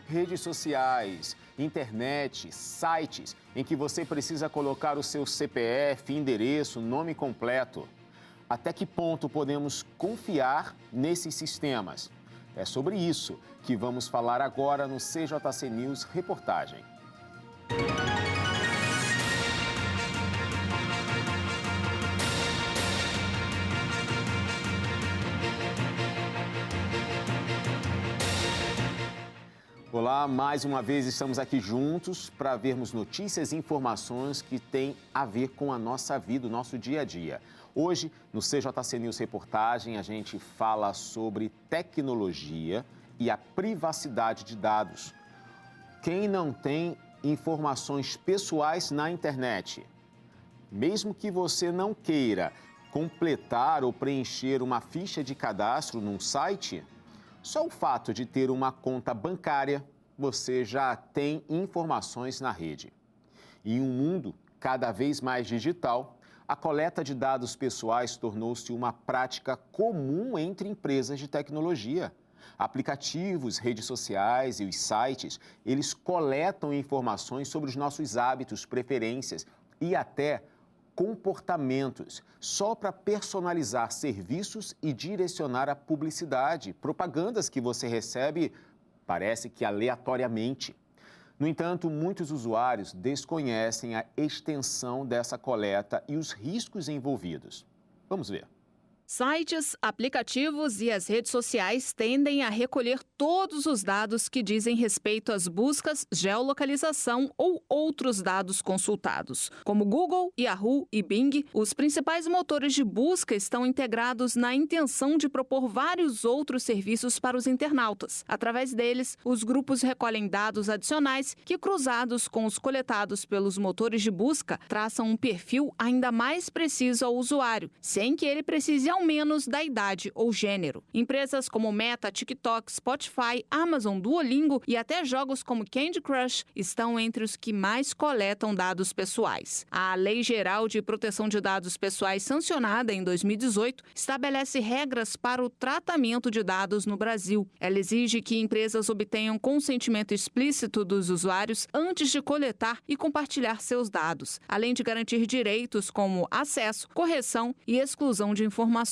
redes sociais, internet, sites em que você precisa colocar o seu CPF, endereço, nome completo. Até que ponto podemos confiar nesses sistemas? É sobre isso que vamos falar agora no CJC News Reportagem. Olá, mais uma vez estamos aqui juntos para vermos notícias e informações que têm a ver com a nossa vida, o nosso dia a dia. Hoje, no CJC News Reportagem, a gente fala sobre tecnologia e a privacidade de dados. Quem não tem informações pessoais na internet? Mesmo que você não queira completar ou preencher uma ficha de cadastro num site, só o fato de ter uma conta bancária, você já tem informações na rede. Em um mundo cada vez mais digital, a coleta de dados pessoais tornou-se uma prática comum entre empresas de tecnologia. Aplicativos, redes sociais e os sites, eles coletam informações sobre os nossos hábitos, preferências e até comportamentos, só para personalizar serviços e direcionar a publicidade, propagandas que você recebe, parece que aleatoriamente. No entanto, muitos usuários desconhecem a extensão dessa coleta e os riscos envolvidos. Vamos ver. Sites, aplicativos e as redes sociais tendem a recolher todos os dados que dizem respeito às buscas, geolocalização ou outros dados consultados. Como Google, Yahoo e Bing, os principais motores de busca estão integrados na intenção de propor vários outros serviços para os internautas. Através deles, os grupos recolhem dados adicionais que, cruzados com os coletados pelos motores de busca, traçam um perfil ainda mais preciso ao usuário, sem que ele precise ao menos da idade ou gênero. Empresas como Meta, TikTok, Spotify, Amazon, Duolingo e até jogos como Candy Crush estão entre os que mais coletam dados pessoais. A Lei Geral de Proteção de Dados Pessoais, sancionada em 2018, estabelece regras para o tratamento de dados no Brasil. Ela exige que empresas obtenham consentimento explícito dos usuários antes de coletar e compartilhar seus dados, além de garantir direitos como acesso, correção e exclusão de informações.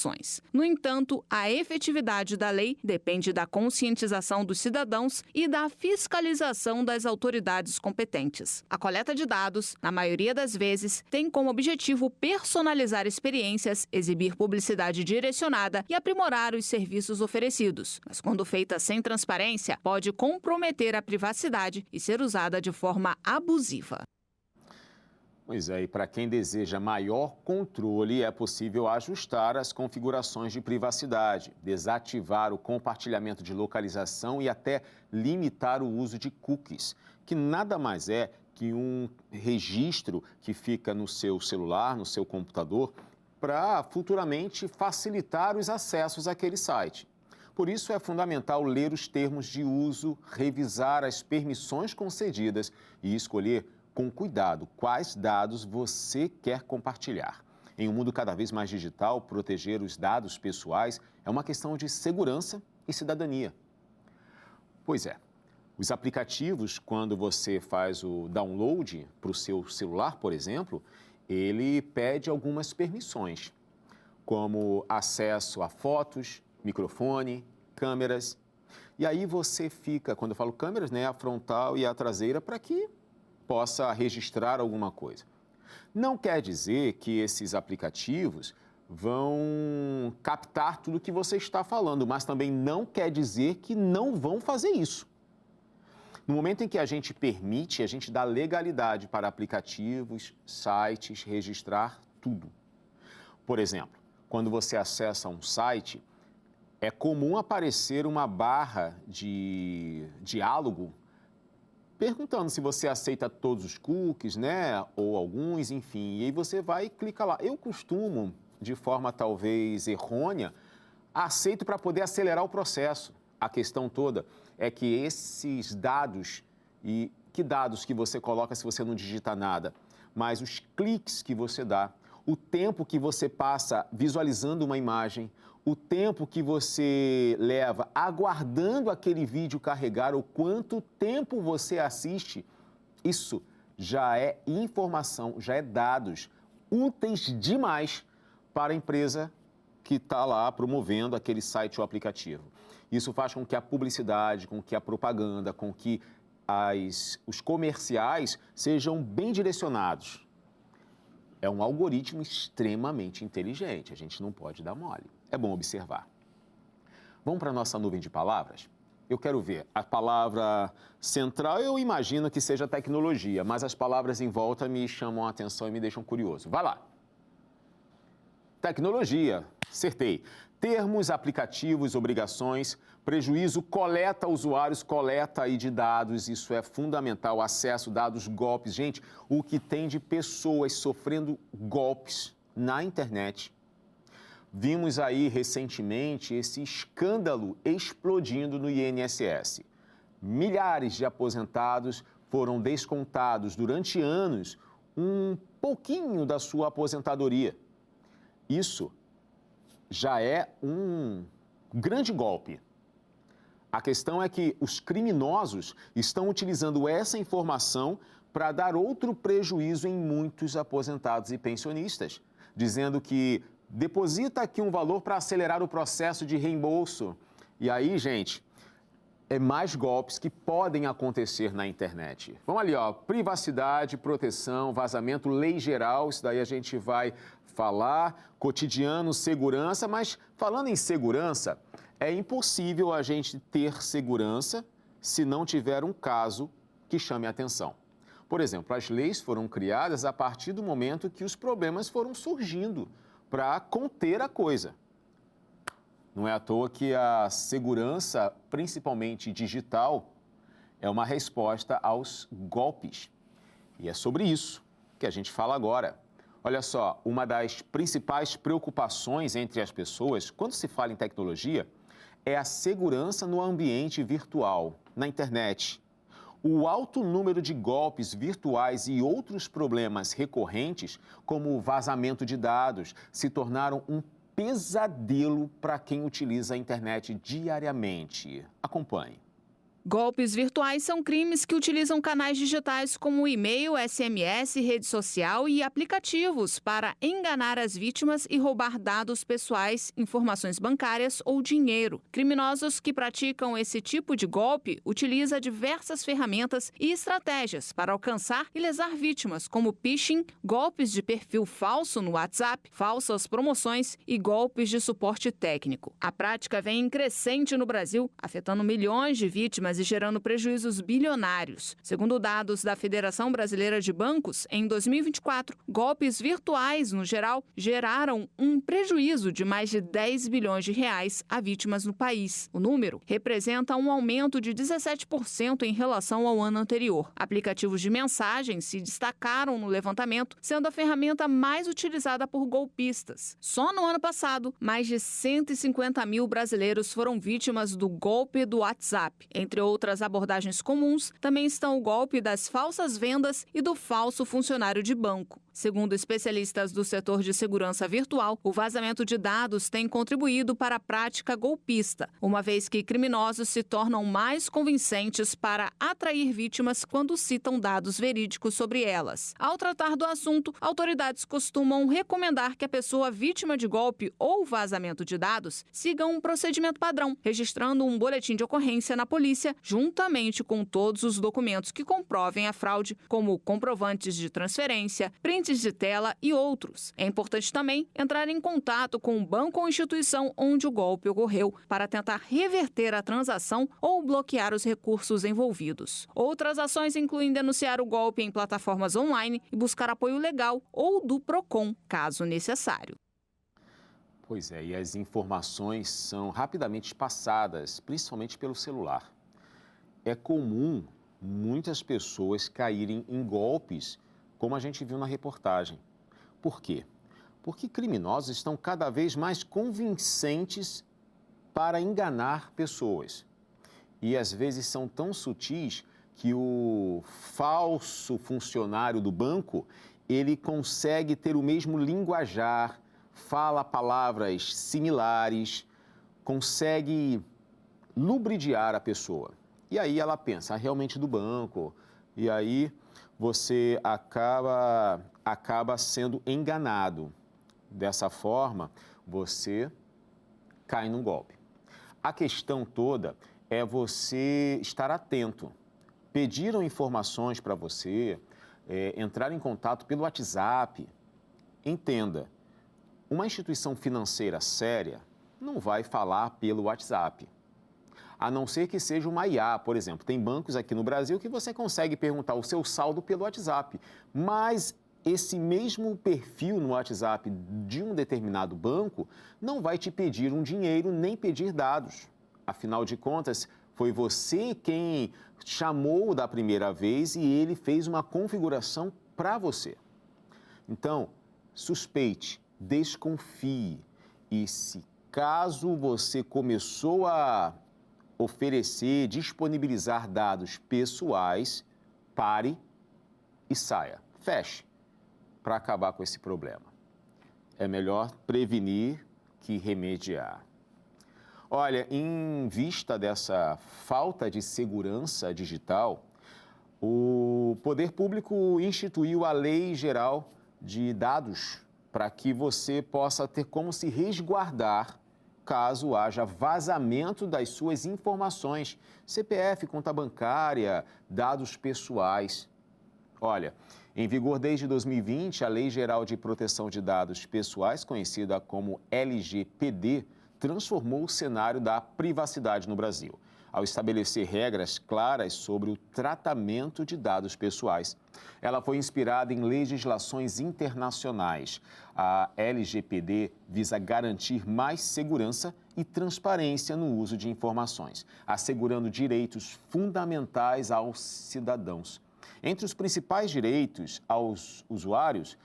No entanto, a efetividade da lei depende da conscientização dos cidadãos e da fiscalização das autoridades competentes. A coleta de dados, na maioria das vezes, tem como objetivo personalizar experiências, exibir publicidade direcionada e aprimorar os serviços oferecidos. Mas quando feita sem transparência, pode comprometer a privacidade e ser usada de forma abusiva. Pois é, e para quem deseja maior controle, é possível ajustar as configurações de privacidade, desativar o compartilhamento de localização e até limitar o uso de cookies, que nada mais é que um registro que fica no seu celular, no seu computador, para futuramente facilitar os acessos àquele site. Por isso é fundamental ler os termos de uso, revisar as permissões concedidas e escolher com cuidado quais dados você quer compartilhar. Em um mundo cada vez mais digital, proteger os dados pessoais é uma questão de segurança e cidadania. Pois é, os aplicativos, quando você faz o download para o seu celular, por exemplo, ele pede algumas permissões, como acesso a fotos, microfone, câmeras. E aí você fica, quando eu falo câmeras, né, a frontal e a traseira, para que possa registrar alguma coisa. Não quer dizer que esses aplicativos vão captar tudo o que você está falando, mas também não quer dizer que não vão fazer isso. No momento em que a gente permite, a gente dá legalidade para aplicativos, sites, registrar tudo. Por exemplo, quando você acessa um site, é comum aparecer uma barra de diálogo perguntando se você aceita todos os cookies, né, ou alguns, enfim, e aí você vai e clica lá. Eu costumo, de forma talvez errônea, aceito para poder acelerar o processo. A questão toda é que esses dados, e que dados que você coloca se você não digita nada, mas os cliques que você dá, o tempo que você passa visualizando uma imagem, o tempo que você leva aguardando aquele vídeo carregar, ou quanto tempo você assiste, isso já é informação, já é dados úteis demais para a empresa que está lá promovendo aquele site ou aplicativo. Isso faz com que a publicidade, com que a propaganda, com que os comerciais sejam bem direcionados. É um algoritmo extremamente inteligente, a gente não pode dar mole. É bom observar. Vamos para a nossa nuvem de palavras? Eu quero ver. A palavra central eu imagino que seja tecnologia, mas as palavras em volta me chamam a atenção e me deixam curioso. Vai lá. Tecnologia, acertei. Termos, aplicativos, obrigações, prejuízo, coleta usuários, coleta aí de dados, isso é fundamental, acesso, dados, golpes. Gente, o que tem de pessoas sofrendo golpes na internet. Vimos aí recentemente esse escândalo explodindo no INSS. Milhares de aposentados foram descontados durante anos um pouquinho da sua aposentadoria. Isso já é um grande golpe. A questão é que os criminosos estão utilizando essa informação para dar outro prejuízo em muitos aposentados e pensionistas, dizendo que deposita aqui um valor para acelerar o processo de reembolso. E aí, gente, é mais golpes que podem acontecer na internet. Vamos ali, ó, privacidade, proteção, vazamento, lei geral, isso daí a gente vai falar, cotidiano, segurança, mas falando em segurança, é impossível a gente ter segurança se não tiver um caso que chame a atenção. Por exemplo, as leis foram criadas a partir do momento que os problemas foram surgindo para conter a coisa. Não é à toa que a segurança, principalmente digital, é uma resposta aos golpes. E é sobre isso que a gente fala agora. Olha só, uma das principais preocupações entre as pessoas, quando se fala em tecnologia, é a segurança no ambiente virtual, na internet. O alto número de golpes virtuais e outros problemas recorrentes, como o vazamento de dados, se tornaram um pesadelo para quem utiliza a internet diariamente. Acompanhe. Golpes virtuais são crimes que utilizam canais digitais como e-mail, SMS, rede social e aplicativos para enganar as vítimas e roubar dados pessoais, informações bancárias ou dinheiro. Criminosos que praticam esse tipo de golpe utilizam diversas ferramentas e estratégias para alcançar e lesar vítimas, como phishing, golpes de perfil falso no WhatsApp, falsas promoções e golpes de suporte técnico. A prática vem em crescente no Brasil, afetando milhões de vítimas e gerando prejuízos bilionários. Segundo dados da Federação Brasileira de Bancos, em 2024, golpes virtuais, no geral, geraram um prejuízo de mais de 10 bilhões de reais a vítimas no país. O número representa um aumento de 17% em relação ao ano anterior. Aplicativos de mensagem se destacaram no levantamento, sendo a ferramenta mais utilizada por golpistas. Só no ano passado, mais de 150 mil brasileiros foram vítimas do golpe do WhatsApp. Entre outras abordagens comuns, também estão o golpe das falsas vendas e do falso funcionário de banco. Segundo especialistas do setor de segurança virtual, o vazamento de dados tem contribuído para a prática golpista, uma vez que criminosos se tornam mais convincentes para atrair vítimas quando citam dados verídicos sobre elas. Ao tratar do assunto, autoridades costumam recomendar que a pessoa vítima de golpe ou vazamento de dados siga um procedimento padrão, registrando um boletim de ocorrência na polícia, juntamente com todos os documentos que comprovem a fraude, como comprovantes de transferência, prints de tela e outros. É importante também entrar em contato com o banco ou instituição onde o golpe ocorreu para tentar reverter a transação ou bloquear os recursos envolvidos. Outras ações incluem denunciar o golpe em plataformas online e buscar apoio legal ou do PROCON, caso necessário. Pois é, e as informações são rapidamente passadas, principalmente pelo celular. É comum muitas pessoas caírem em golpes, como a gente viu na reportagem. Por quê? Porque criminosos estão cada vez mais convincentes para enganar pessoas. E às vezes são tão sutis que o falso funcionário do banco, ele consegue ter o mesmo linguajar, fala palavras similares, consegue lubridiar a pessoa. E aí ela pensa, realmente do banco, e aí você acaba sendo enganado. Dessa forma, você cai num golpe. A questão toda é você estar atento. Pediram informações para você, entrar em contato pelo WhatsApp. Entenda, uma instituição financeira séria não vai falar pelo WhatsApp. A não ser que seja uma IA, por exemplo. Tem bancos aqui no Brasil que você consegue perguntar o seu saldo pelo WhatsApp. Mas esse mesmo perfil no WhatsApp de um determinado banco não vai te pedir um dinheiro nem pedir dados. Afinal de contas, foi você quem chamou da primeira vez e ele fez uma configuração para você. Então, suspeite, desconfie e se caso você começou a oferecer, disponibilizar dados pessoais, pare e saia, feche, para acabar com esse problema. É melhor prevenir que remediar. Olha, em vista dessa falta de segurança digital, o poder público instituiu a Lei Geral de Dados para que você possa ter como se resguardar caso haja vazamento das suas informações, CPF, conta bancária, dados pessoais. Olha, em vigor desde 2020, a Lei Geral de Proteção de Dados Pessoais, conhecida como LGPD, transformou o cenário da privacidade no Brasil, ao estabelecer regras claras sobre o tratamento de dados pessoais. Ela foi inspirada em legislações internacionais. A LGPD visa garantir mais segurança e transparência no uso de informações, assegurando direitos fundamentais aos cidadãos. Entre os principais direitos aos usuários,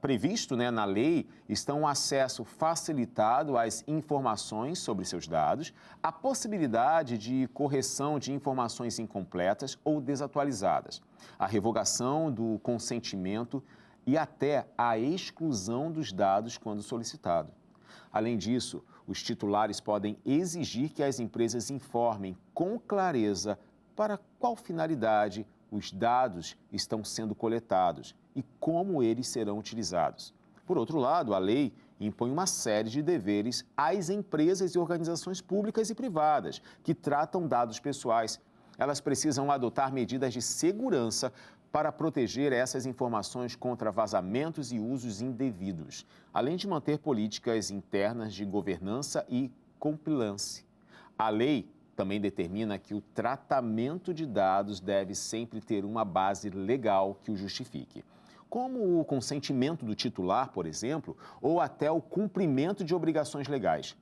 previsto na lei estão o acesso facilitado às informações sobre seus dados, a possibilidade de correção de informações incompletas ou desatualizadas, a revogação do consentimento e até a exclusão dos dados quando solicitado. Além disso, os titulares podem exigir que as empresas informem com clareza para qual finalidade os dados estão sendo coletados e como eles serão utilizados. Por outro lado, a lei impõe uma série de deveres às empresas e organizações públicas e privadas que tratam dados pessoais. Elas precisam adotar medidas de segurança para proteger essas informações contra vazamentos e usos indevidos, além de manter políticas internas de governança e compliance. A lei também determina que o tratamento de dados deve sempre ter uma base legal que o justifique, como o consentimento do titular, por exemplo, ou até o cumprimento de obrigações legais.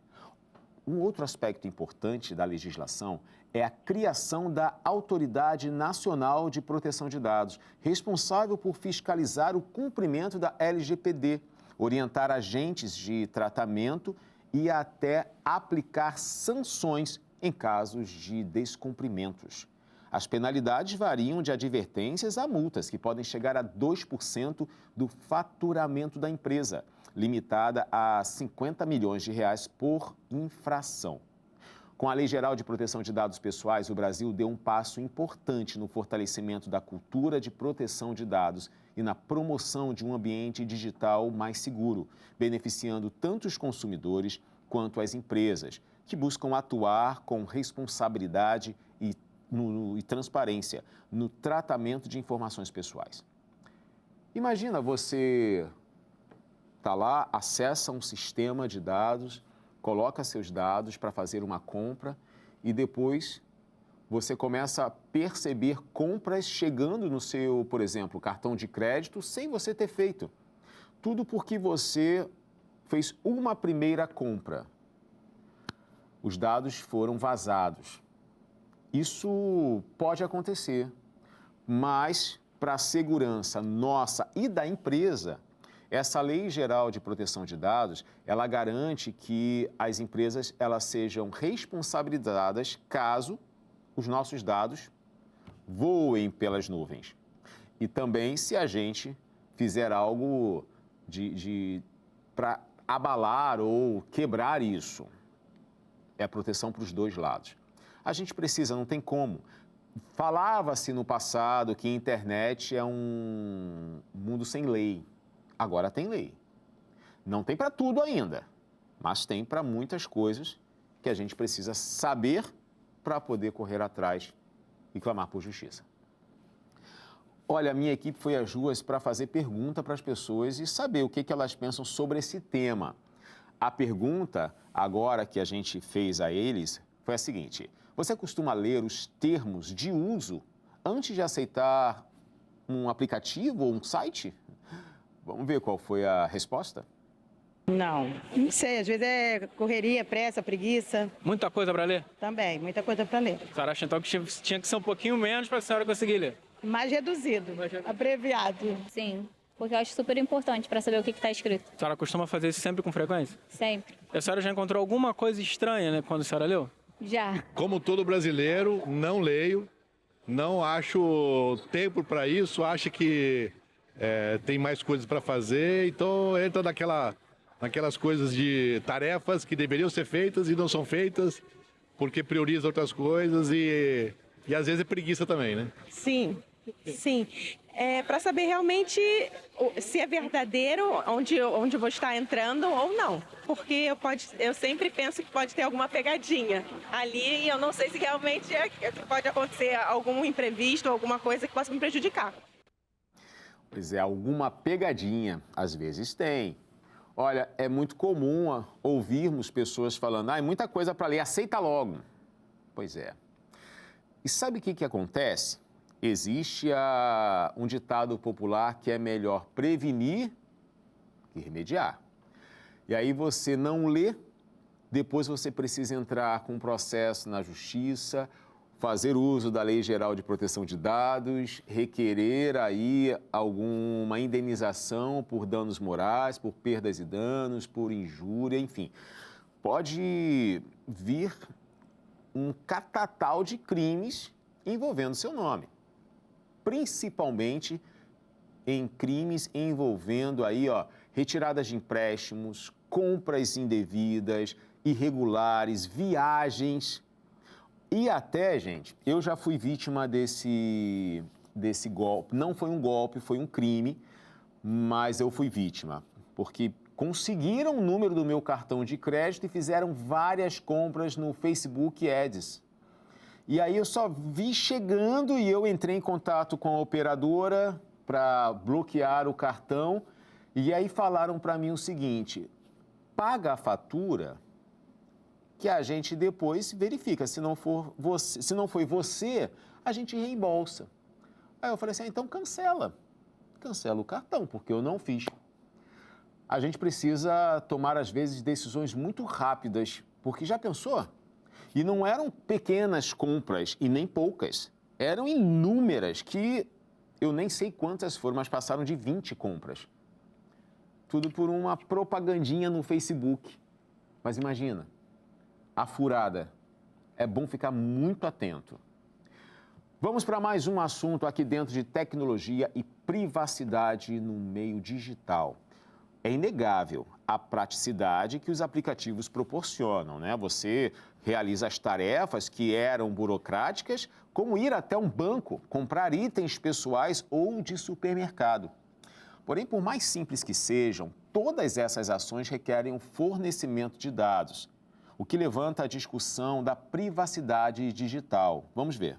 Um outro aspecto importante da legislação é a criação da Autoridade Nacional de Proteção de Dados, responsável por fiscalizar o cumprimento da LGPD, orientar agentes de tratamento e até aplicar sanções em casos de descumprimentos. As penalidades variam de advertências a multas, que podem chegar a 2% do faturamento da empresa, limitada a R$50 milhões por infração. Com a Lei Geral de Proteção de Dados Pessoais, o Brasil deu um passo importante no fortalecimento da cultura de proteção de dados e na promoção de um ambiente digital mais seguro, beneficiando tanto os consumidores quanto as empresas, que buscam atuar com responsabilidade e transparência no tratamento de informações pessoais. Imagina você está lá, acessa um sistema de dados, coloca seus dados para fazer uma compra e depois você começa a perceber compras chegando no seu, por exemplo, cartão de crédito sem você ter feito. Tudo porque você fez uma primeira compra. Os dados foram vazados. Isso pode acontecer, mas para a segurança nossa e da empresa, essa Lei Geral de Proteção de Dados, ela garante que as empresas elas sejam responsabilizadas caso os nossos dados voem pelas nuvens. E também se a gente fizer algo para abalar ou quebrar isso. É a proteção para os dois lados. A gente precisa, não tem como. Falava-se no passado que a internet é um mundo sem lei. Agora tem lei. Não tem para tudo ainda, mas tem para muitas coisas que a gente precisa saber para poder correr atrás e clamar por justiça. Olha, a minha equipe foi às ruas para fazer pergunta para as pessoas e saber o que elas pensam sobre esse tema. A pergunta, agora que a gente fez a eles, foi a seguinte: você costuma ler os termos de uso antes de aceitar um aplicativo ou um site? Vamos ver qual foi a resposta? Não sei, às vezes é correria, pressa, preguiça. Muita coisa para ler? Também, muita coisa para ler. A senhora acha então que tinha que ser um pouquinho menos para a senhora conseguir ler? Mais reduzido, abreviado. Sim, porque eu acho super importante para saber o que está escrito. A senhora costuma fazer isso sempre com frequência? Sempre. A senhora já encontrou alguma coisa estranha, né, quando a senhora leu? Já. Como todo brasileiro, não leio, não acho tempo para isso, acho que tem mais coisas para fazer, então entra naquelas coisas de tarefas que deveriam ser feitas e não são feitas, porque prioriza outras coisas e às vezes é preguiça também, né? Sim. Para saber realmente se é verdadeiro onde eu vou estar entrando ou não. Porque eu sempre penso que pode ter alguma pegadinha ali e eu não sei se realmente pode acontecer algum imprevisto, alguma coisa que possa me prejudicar. Pois é, alguma pegadinha, às vezes tem. Olha, é muito comum ouvirmos pessoas falando, muita coisa para ler, aceita logo. Pois é. E sabe o que acontece? Existe um ditado popular que é melhor prevenir que remediar. E aí você não lê, depois você precisa entrar com um processo na justiça, fazer uso da Lei Geral de Proteção de Dados, requerer aí alguma indenização por danos morais, por perdas e danos, por injúria, enfim. Pode vir um catatal de crimes envolvendo seu nome. Principalmente em crimes envolvendo aí, retiradas de empréstimos, compras indevidas, irregulares, viagens. E até, gente, eu já fui vítima desse golpe. Não foi um golpe, foi um crime, mas eu fui vítima, porque conseguiram o número do meu cartão de crédito e fizeram várias compras no Facebook Ads. E aí eu só vi chegando e eu entrei em contato com a operadora para bloquear o cartão. E aí falaram para mim o seguinte: paga a fatura que a gente depois verifica. Se não foi você, a gente reembolsa. Aí eu falei assim, então cancela o cartão, porque eu não fiz. A gente precisa tomar, às vezes, decisões muito rápidas, porque já pensou? E não eram pequenas compras e nem poucas, eram inúmeras, que eu nem sei quantas foram, mas passaram de 20 compras. Tudo por uma propagandinha no Facebook. Mas imagina, a furada. É bom ficar muito atento. Vamos para mais um assunto aqui dentro de tecnologia e privacidade no meio digital. É inegável a praticidade que os aplicativos proporcionam, né? Você realiza as tarefas que eram burocráticas, como ir até um banco, comprar itens pessoais ou de supermercado. Porém, por mais simples que sejam, todas essas ações requerem um fornecimento de dados, o que levanta a discussão da privacidade digital. Vamos ver.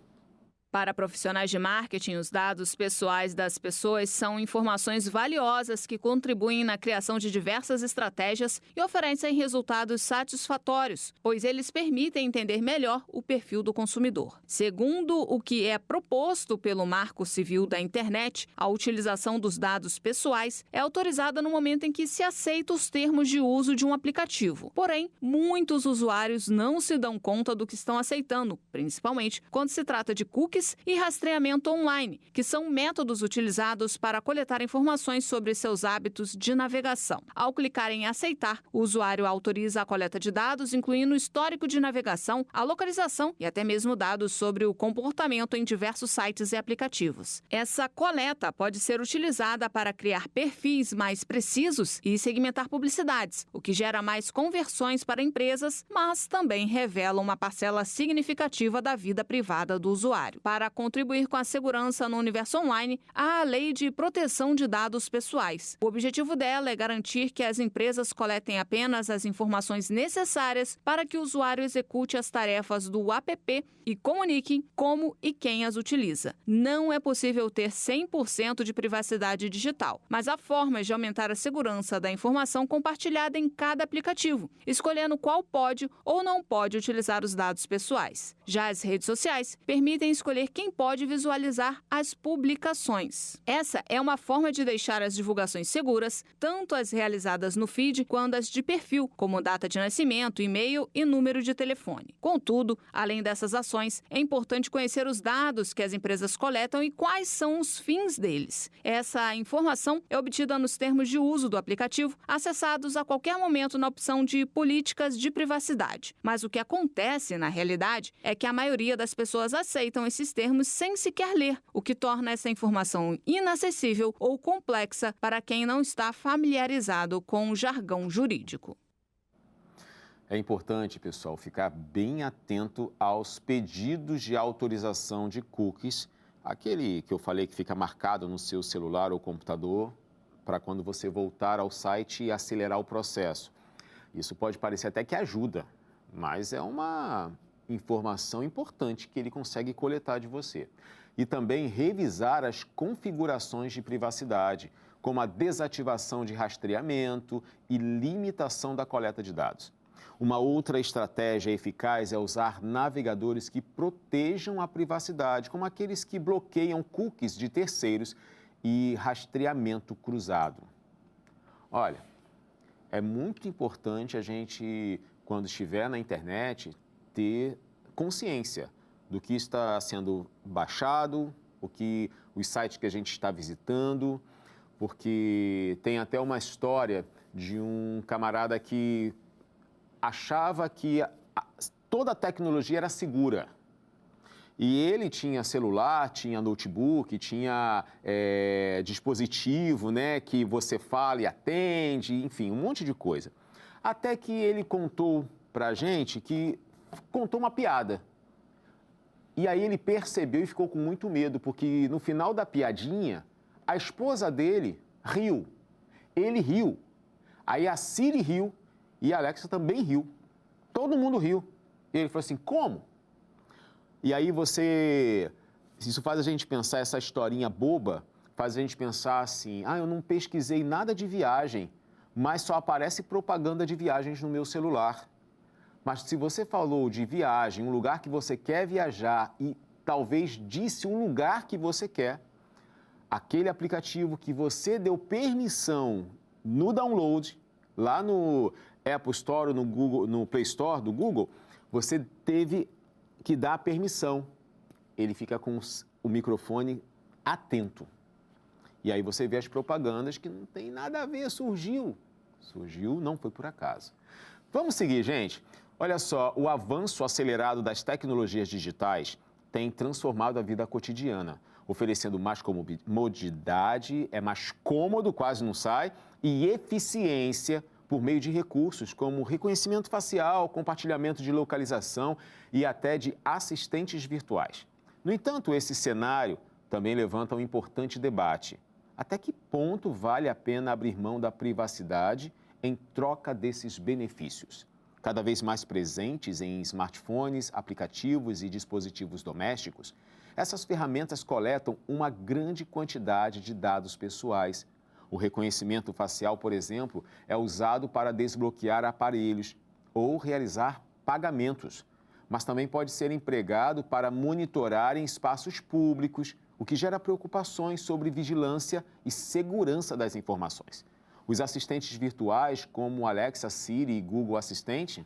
Para profissionais de marketing, os dados pessoais das pessoas são informações valiosas que contribuem na criação de diversas estratégias e oferecem resultados satisfatórios, pois eles permitem entender melhor o perfil do consumidor. Segundo o que é proposto pelo Marco Civil da Internet, a utilização dos dados pessoais é autorizada no momento em que se aceita os termos de uso de um aplicativo. Porém, muitos usuários não se dão conta do que estão aceitando, principalmente quando se trata de cookies cookies e rastreamento online, que são métodos utilizados para coletar informações sobre seus hábitos de navegação. Ao clicar em aceitar, o usuário autoriza a coleta de dados, incluindo o histórico de navegação, a localização e até mesmo dados sobre o comportamento em diversos sites e aplicativos. Essa coleta pode ser utilizada para criar perfis mais precisos e segmentar publicidades, o que gera mais conversões para empresas, mas também revela uma parcela significativa da vida privada do usuário. Para contribuir com a segurança no universo online, há a Lei de Proteção de Dados Pessoais. O objetivo dela é garantir que as empresas coletem apenas as informações necessárias para que o usuário execute as tarefas do app e comunique como e quem as utiliza. Não é possível ter 100% de privacidade digital, mas há formas de aumentar a segurança da informação compartilhada em cada aplicativo, escolhendo qual pode ou não pode utilizar os dados pessoais. Já as redes sociais permitem escolher quem pode visualizar as publicações. Essa é uma forma de deixar as divulgações seguras, tanto as realizadas no feed quanto as de perfil, como data de nascimento, e-mail e número de telefone. Contudo, além dessas ações, é importante conhecer os dados que as empresas coletam e quais são os fins deles. Essa informação é obtida nos termos de uso do aplicativo, acessados a qualquer momento na opção de políticas de privacidade. Mas o que acontece, na realidade, é que a maioria das pessoas aceitam esses termos sem sequer ler, o que torna essa informação inacessível ou complexa para quem não está familiarizado com o jargão jurídico. É importante, pessoal, ficar bem atento aos pedidos de autorização de cookies, aquele que eu falei que fica marcado no seu celular ou computador, para quando você voltar ao site e acelerar o processo. Isso pode parecer até que ajuda, mas é uma informação importante que ele consegue coletar de você. E também revisar as configurações de privacidade, como a desativação de rastreamento e limitação da coleta de dados. Uma outra estratégia eficaz é usar navegadores que protejam a privacidade, como aqueles que bloqueiam cookies de terceiros e rastreamento cruzado. Olha, é muito importante a gente, quando estiver na internet, ter consciência do que está sendo baixado, os sites que a gente está visitando, porque tem até uma história de um camarada que achava que toda a tecnologia era segura. E ele tinha celular, tinha notebook, tinha dispositivo, né, que você fala e atende, enfim, um monte de coisa. Até que ele contou pra gente contou uma piada. E aí ele percebeu e ficou com muito medo, porque no final da piadinha, a esposa dele riu. Ele riu. Aí a Siri riu e a Alexa também riu. Todo mundo riu. E ele falou assim, como? E aí isso faz a gente pensar, essa historinha boba, faz a gente pensar assim, eu não pesquisei nada de viagem, mas só aparece propaganda de viagens no meu celular. Mas se você falou de viagem, um lugar que você quer viajar e talvez disse um lugar que você quer, aquele aplicativo que você deu permissão no download, lá no Apple Store, no Play Store do Google, você teve que dar a permissão. Ele fica com o microfone atento. E aí você vê as propagandas que não tem nada a ver, surgiu, não foi por acaso. Vamos seguir, gente. Olha só, o avanço acelerado das tecnologias digitais tem transformado a vida cotidiana, oferecendo mais comodidade, é mais cômodo, quase não sai, e eficiência por meio de recursos como reconhecimento facial, compartilhamento de localização e até de assistentes virtuais. No entanto, esse cenário também levanta um importante debate. Até que ponto vale a pena abrir mão da privacidade em troca desses benefícios? Cada vez mais presentes em smartphones, aplicativos e dispositivos domésticos, essas ferramentas coletam uma grande quantidade de dados pessoais. O reconhecimento facial, por exemplo, é usado para desbloquear aparelhos ou realizar pagamentos, mas também pode ser empregado para monitorar em espaços públicos, o que gera preocupações sobre vigilância e segurança das informações. Os assistentes virtuais, como Alexa, Siri e Google Assistente,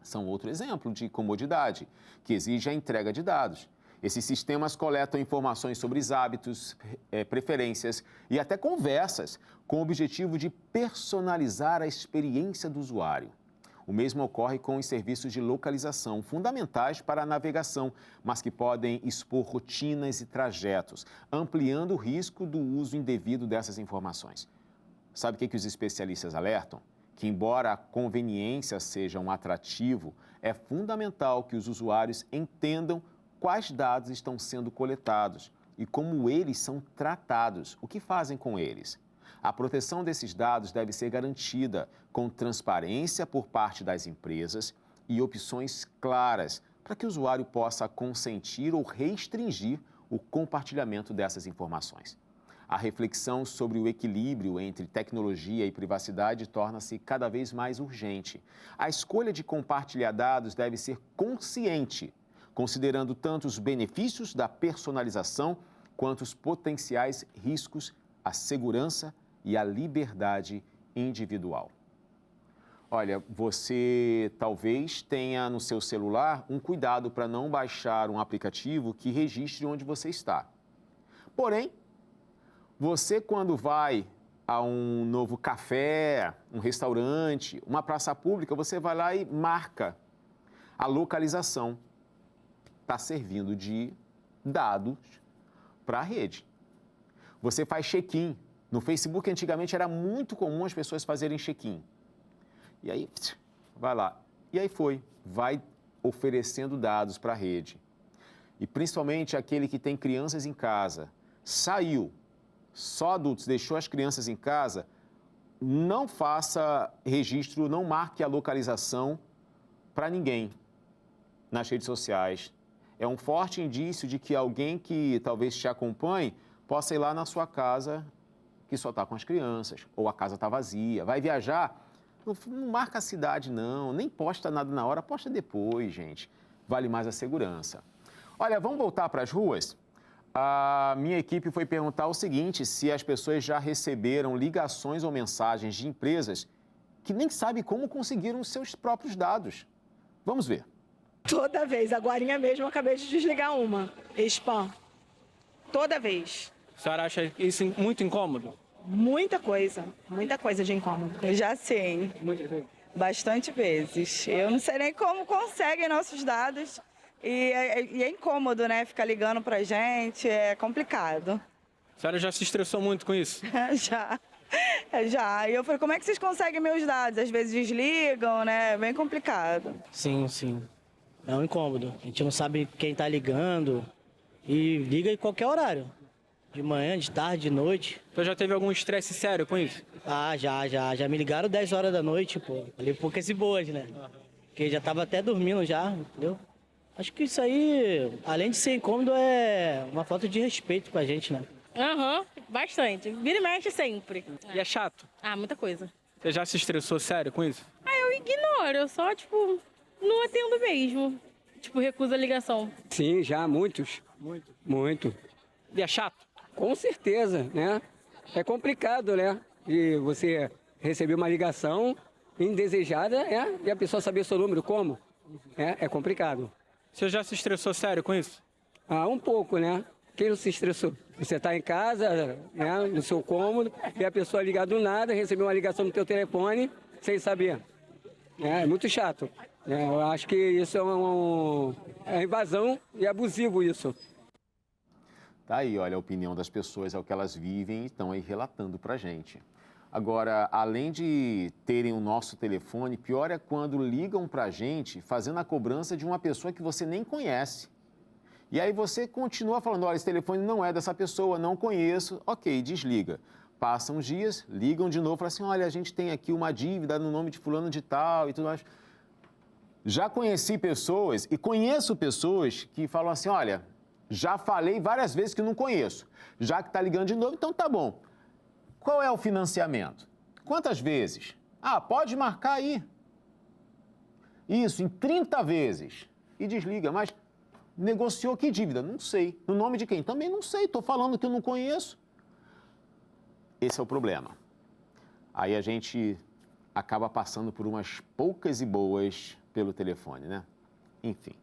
são outro exemplo de comodidade, que exige a entrega de dados. Esses sistemas coletam informações sobre os hábitos, preferências e até conversas, com o objetivo de personalizar a experiência do usuário. O mesmo ocorre com os serviços de localização, fundamentais para a navegação, mas que podem expor rotinas e trajetos, ampliando o risco do uso indevido dessas informações. Sabe o que os especialistas alertam? Que, embora a conveniência seja um atrativo, é fundamental que os usuários entendam quais dados estão sendo coletados e como eles são tratados, o que fazem com eles. A proteção desses dados deve ser garantida com transparência por parte das empresas e opções claras para que o usuário possa consentir ou restringir o compartilhamento dessas informações. A reflexão sobre o equilíbrio entre tecnologia e privacidade torna-se cada vez mais urgente. A escolha de compartilhar dados deve ser consciente, considerando tanto os benefícios da personalização quanto os potenciais riscos à segurança e à liberdade individual. Olha, você talvez tenha no seu celular um cuidado para não baixar um aplicativo que registre onde você está. Porém, você quando vai a um novo café, um restaurante, uma praça pública, você vai lá e marca a localização. Está servindo de dados para a rede. Você faz check-in. No Facebook, antigamente, era muito comum as pessoas fazerem check-in. E aí, vai lá. E aí vai oferecendo dados para a rede. E principalmente aquele que tem crianças em casa, saiu, só adultos, deixou as crianças em casa, não faça registro, não marque a localização para ninguém nas redes sociais. É um forte indício de que alguém que talvez te acompanhe possa ir lá na sua casa que só está com as crianças, ou a casa está vazia, vai viajar, não marca a cidade não, nem posta nada na hora, posta depois, gente. Vale mais a segurança. Olha, vamos voltar para as ruas? A minha equipe foi perguntar o seguinte, se as pessoas já receberam ligações ou mensagens de empresas que nem sabem como conseguiram os seus próprios dados. Vamos ver. Toda vez, agorinha mesmo eu acabei de desligar uma. Spam. Toda vez. A senhora acha isso muito incômodo? Muita coisa de incômodo. Eu já sei, bastante vezes. Eu não sei nem como conseguem nossos dados e é incômodo, né? Ficar ligando pra gente, é complicado. A senhora já se estressou muito com isso? Já. E eu falei, como é que vocês conseguem meus dados? Às vezes desligam, né? É bem complicado. Sim. É um incômodo. A gente não sabe quem tá ligando e liga em qualquer horário. De manhã, de tarde, de noite. Então já teve algum estresse sério com isso? Ah, já me ligaram 10 horas da noite, pô. Falei, poucas e boas, né? Porque já tava até dormindo já, entendeu? Acho que isso aí, além de ser incômodo, é uma falta de respeito com a gente, né? Bastante. Vira e mexe sempre. E é chato? Muita coisa. Você já se estressou sério com isso? Eu ignoro, eu só, não atendo mesmo. Recuso a ligação. Sim, já, muitos. Muito. E é chato? Com certeza, né? É complicado, né? De você receber uma ligação indesejada, e a pessoa saber seu número como? É complicado. Você já se estressou sério com isso? Um pouco, né? Quem não se estressou? Você está em casa, né, no seu cômodo, e a pessoa ligar do nada, receber uma ligação no teu telefone, sem saber. É muito chato. Eu acho que isso é invasão e abusivo isso. Tá aí, olha, a opinião das pessoas, é o que elas vivem e estão aí relatando pra gente. Agora, além de terem o nosso telefone, pior é quando ligam pra gente fazendo a cobrança de uma pessoa que você nem conhece. E aí você continua falando, olha, esse telefone não é dessa pessoa, não conheço, ok, desliga. Passam uns dias, ligam de novo, falam assim, olha, a gente tem aqui uma dívida no nome de fulano de tal e tudo mais. Já conheci pessoas e conheço pessoas que falam assim, olha, já falei várias vezes que não conheço. Já que está ligando de novo, então tá bom. Qual é o financiamento? Quantas vezes? Pode marcar aí. Isso, em 30 vezes. E desliga, mas negociou que dívida? Não sei. No nome de quem? Também não sei, estou falando que eu não conheço. Esse é o problema. Aí a gente acaba passando por umas poucas e boas pelo telefone, né? Enfim.